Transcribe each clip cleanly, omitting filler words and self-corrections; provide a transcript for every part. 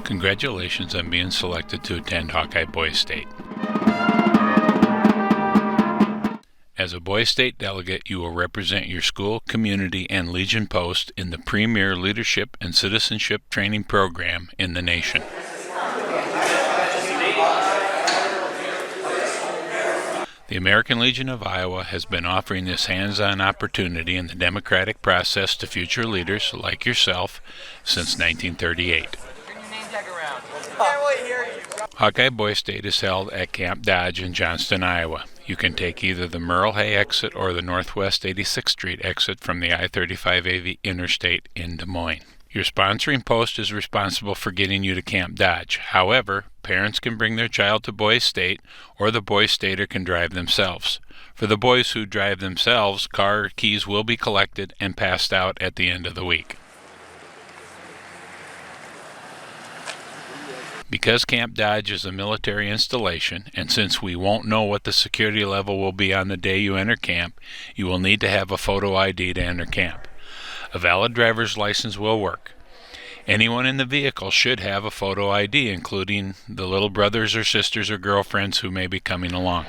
Congratulations on being selected to attend Hawkeye Boys State. As a Boys State delegate, you will represent your school, community, and Legion Post in the premier leadership and citizenship training program in the nation. The American Legion of Iowa has been offering this hands-on opportunity in the democratic process to future leaders like yourself since 1938. Hawkeye Boys State is held at Camp Dodge in Johnston, Iowa. You can take either the Merle Hay exit or the Northwest 86th Street exit from the I-35 interstate in Des Moines. Your sponsoring post is responsible for getting you to Camp Dodge. However, parents can bring their child to Boys State, or the Boys Stater can drive themselves. For the boys who drive themselves, car keys will be collected and passed out at the end of the week. Because Camp Dodge is a military installation, and since we won't know what the security level will be on the day you enter camp, you will need to have a photo ID to enter camp. A valid driver's license will work. Anyone in the vehicle should have a photo ID, including the little brothers or sisters or girlfriends who may be coming along.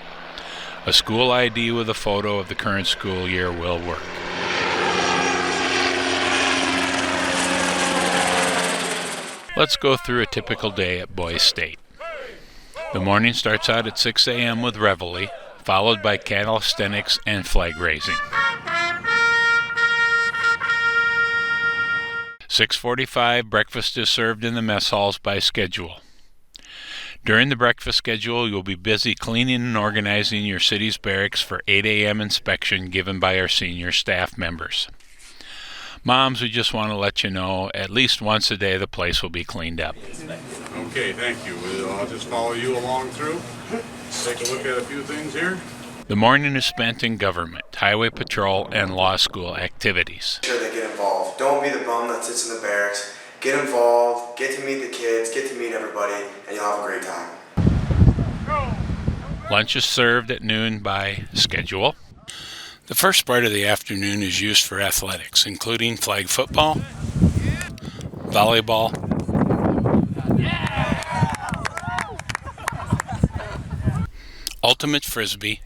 A school ID with a photo of the current school year will work. Let's go through a typical day at Boys State. The morning starts out at 6 a.m. with reveille, followed by calisthenics and flag raising. 6:45, breakfast is served in the mess halls by schedule. During the breakfast schedule, you'll be busy cleaning and organizing your city's barracks for 8 a.m. inspection given by our senior staff members. Moms, we just want to let you know, at least once a day the place will be cleaned up. Okay, thank you. I'll just follow you along through. Take a look at a few things here. The morning is spent in government, highway patrol, and law school activities. Make sure they get involved. Don't be the bum that sits in the barracks. Get involved, get to meet the kids, get to meet everybody, and you'll have a great time. Lunch is served at noon by schedule. The first part of the afternoon is used for athletics, including flag football, volleyball, ultimate frisbee,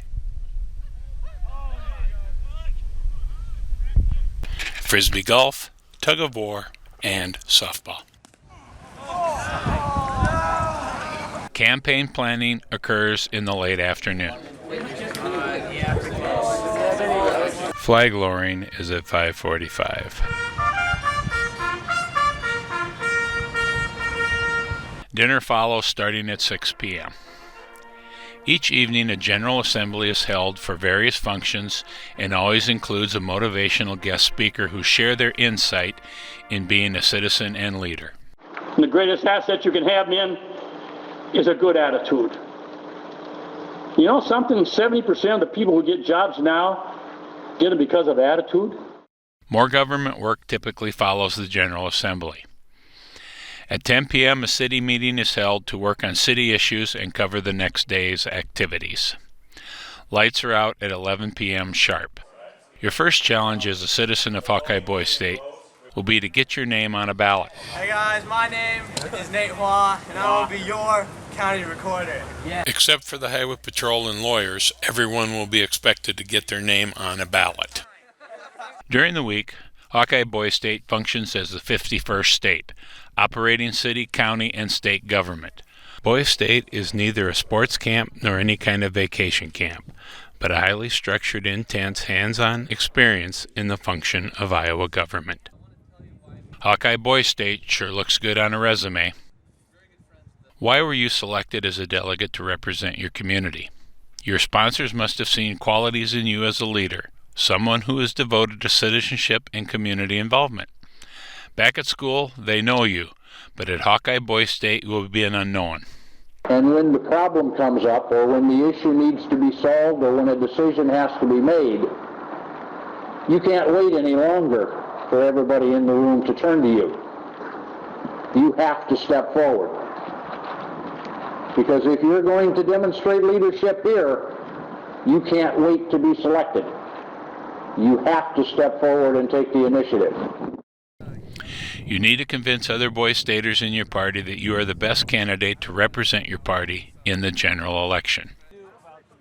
frisbee golf, tug of war, and softball. Campaign planning occurs in the late afternoon. Flag lowering is at 5:45. Dinner follows starting at 6 p.m. Each evening a general assembly is held for various functions and always includes a motivational guest speaker who share their insight in being a citizen and leader. The greatest asset you can have, men, is a good attitude. You know something, 70% of the people who get jobs now get it because of attitude. More government work typically follows the General Assembly. At 10 p.m. a city meeting is held to work on city issues and cover the next day's activities. Lights are out at 11 p.m. sharp. Your first challenge as a citizen of Hawkeye Boys State will be to get your name on a ballot. Hey guys, my name is Nate Hua, and I will be your county recorder. Yeah. Except for the highway patrol and lawyers, everyone will be expected to get their name on a ballot. During the week, Hawkeye Boys State functions as the 51st state, operating city, county, and state government. Boys State is neither a sports camp nor any kind of vacation camp, but a highly structured, intense, hands-on experience in the function of Iowa government. Hawkeye Boys State sure looks good on a resume. Why were you selected as a delegate to represent your community? Your sponsors must have seen qualities in you as a leader, someone who is devoted to citizenship and community involvement. Back at school, they know you, but at Hawkeye Boys State, you will be an unknown. And when the problem comes up, or when the issue needs to be solved, or when a decision has to be made, you can't wait any longer for everybody in the room to turn to you. You have to step forward. Because if you're going to demonstrate leadership here, you can't wait to be selected. You have to step forward and take the initiative. You need to convince other Boys Staters in your party that you are the best candidate to represent your party in the general election.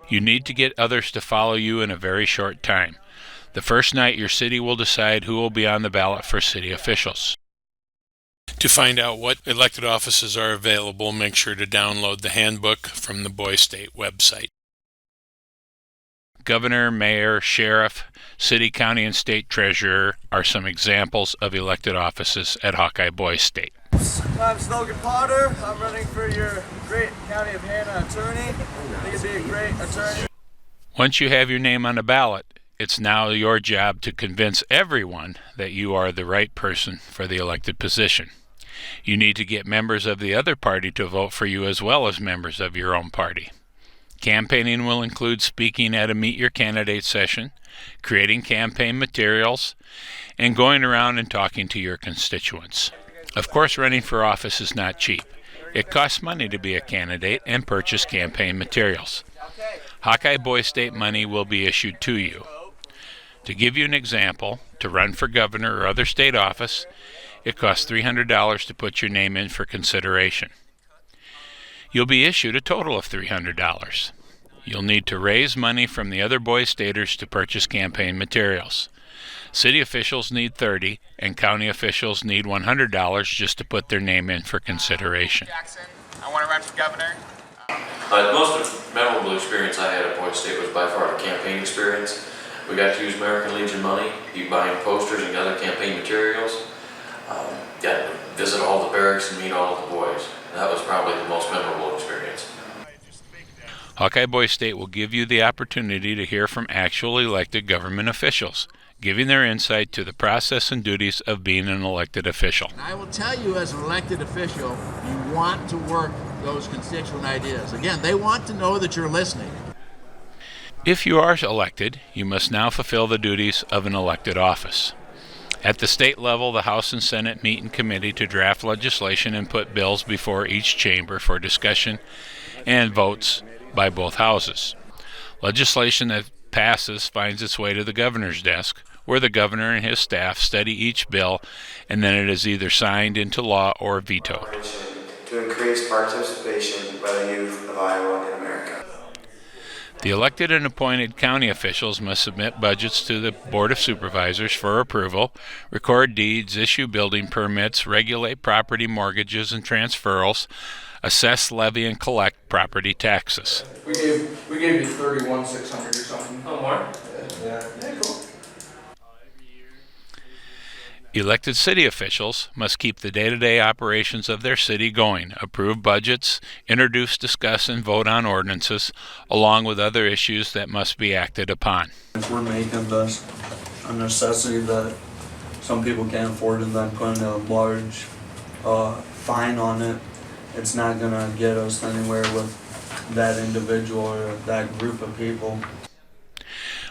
You need to get others to follow you in a very short time. The first night, your city will decide who will be on the ballot for city officials. To find out what elected offices are available, make sure to download the handbook from the Boys State website. Governor, mayor, sheriff, city, county, and state treasurer are some examples of elected offices at Hawkeye Boys State. I'm Logan Potter. I'm running for your great County of Hannah attorney. I think it'd be a great attorney. Once you have your name on the ballot, it's now your job to convince everyone that you are the right person for the elected position. You need to get members of the other party to vote for you as well as members of your own party. Campaigning will include speaking at a Meet Your Candidate session, creating campaign materials, and going around and talking to your constituents. Of course, running for office is not cheap. It costs money to be a candidate and purchase campaign materials. Hawkeye Boys State money will be issued to you. To give you an example, to run for governor or other state office, it costs $300 to put your name in for consideration. You'll be issued a total of $300. You'll need to raise money from the other Boys Staters to purchase campaign materials. City officials need $30, and county officials need $100 just to put their name in for consideration. Jackson, I want to run for governor. The most memorable experience I had at Boys State was by far the campaign experience. We got to use American Legion money, be buying posters and other campaign materials. Got to visit all the barracks and meet all of the boys. That was probably the most memorable experience. Hawkeye Boys State will give you the opportunity to hear from actual elected government officials, giving their insight to the process and duties of being an elected official. I will tell you, as an elected official, you want to work those constituent ideas. Again, they want to know that you're listening. If you are elected, you must now fulfill the duties of an elected office. At the state level, the House and Senate meet in committee to draft legislation and put bills before each chamber for discussion and votes by both houses. Legislation that passes finds its way to the governor's desk, where the governor and his staff study each bill, and then it is either signed into law or vetoed. To increase participation by the youth of Iowa in America. The elected and appointed county officials must submit budgets to the Board of Supervisors for approval, record deeds, issue building permits, regulate property mortgages and transferals, assess, levy, and collect property taxes. We gave you 31,600 or something. Oh, more? Yeah, cool. Elected city officials must keep the day-to-day operations of their city going, approve budgets, introduce, discuss, and vote on ordinances, along with other issues that must be acted upon. If we're making this a necessity that some people can't afford and then putting a large fine on it, it's not going to get us anywhere with that individual or that group of people.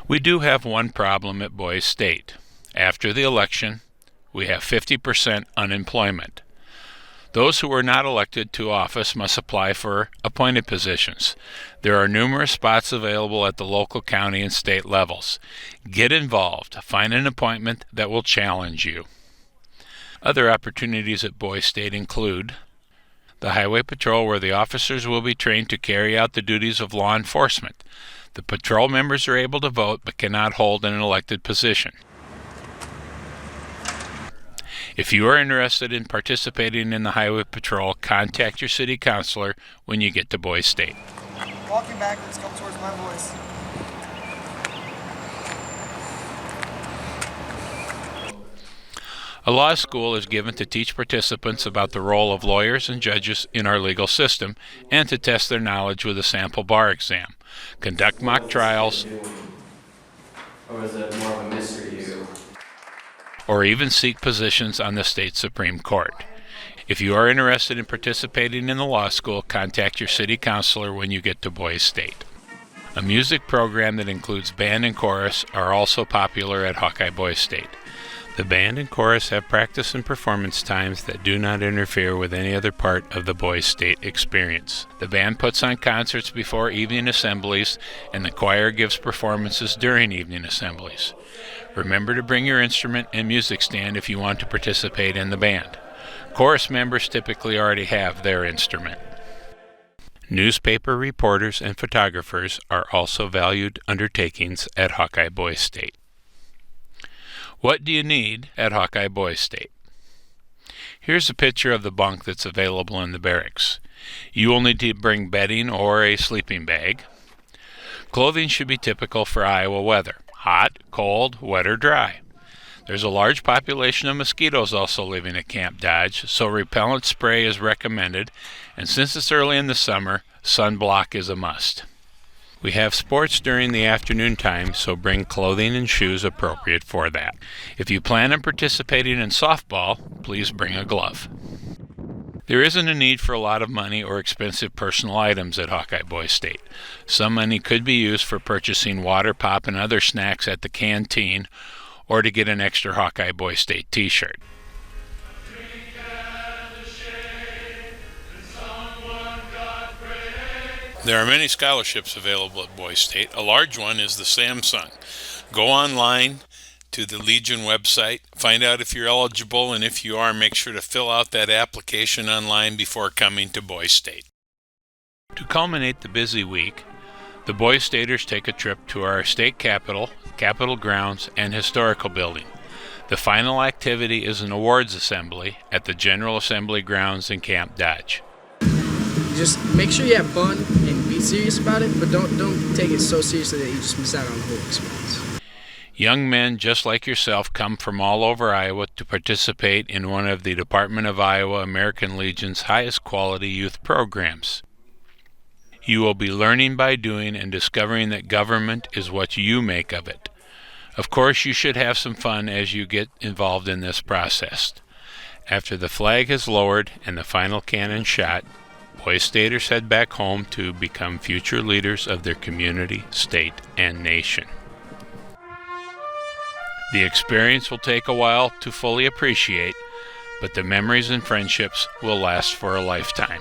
We do have one problem at Boys State. After the election, we have 50% unemployment. Those who are not elected to office must apply for appointed positions. There are numerous spots available at the local, county, and state levels. Get involved. Find an appointment that will challenge you. Other opportunities at Boys State include the Highway Patrol, where the officers will be trained to carry out the duties of law enforcement. The patrol members are able to vote but cannot hold an elected position. If you are interested in participating in the Highway Patrol, contact your city councilor when you get to Boys State. Walking backwards, come towards my voice. A law school is given to teach participants about the role of lawyers and judges in our legal system and to test their knowledge with a sample bar exam, conduct mock trials, Or is it more of a mystery to you? or even seek positions on the state Supreme Court. If you are interested in participating in the law school, contact your city councilor when you get to Boys State. A music program that includes band and chorus are also popular at Hawkeye Boys State. The band and chorus have practice and performance times that do not interfere with any other part of the Boys State experience. The band puts on concerts before evening assemblies, and the choir gives performances during evening assemblies. Remember to bring your instrument and music stand if you want to participate in the band. Chorus members typically already have their instrument. Newspaper reporters and photographers are also valued undertakings at Hawkeye Boys State. What do you need at Hawkeye Boys State? Here's a picture of the bunk that's available in the barracks. You will need to bring bedding or a sleeping bag. Clothing should be typical for Iowa weather: hot, cold, wet, or dry. There's a large population of mosquitoes also living at Camp Dodge, so repellent spray is recommended, and since it's early in the summer, sunblock is a must. We have sports during the afternoon time, so bring clothing and shoes appropriate for that. If you plan on participating in softball, please bring a glove. There isn't a need for a lot of money or expensive personal items at Hawkeye Boys State. Some money could be used for purchasing water, pop, and other snacks at the canteen, or to get an extra Hawkeye Boys State t-shirt. There are many scholarships available at Boys State. A large one is the Samsung. Go online to the Legion website, find out if you're eligible, and if you are, make sure to fill out that application online before coming to Boys State. To culminate the busy week, the Boys Staters take a trip to our state capitol, Capitol grounds, and historical building. The final activity is an awards assembly at the General Assembly grounds in Camp Dodge. Just make sure you have fun and be serious about it, but don't take it so seriously that you just miss out on the whole experience. Young men just like yourself come from all over Iowa to participate in one of the Department of Iowa American Legion's highest quality youth programs. You will be learning by doing and discovering that government is what you make of it. Of course, you should have some fun as you get involved in this process. After the flag is lowered and the final cannon shot, Boys Staters head back home to become future leaders of their community, state, and nation. The experience will take a while to fully appreciate, but the memories and friendships will last for a lifetime.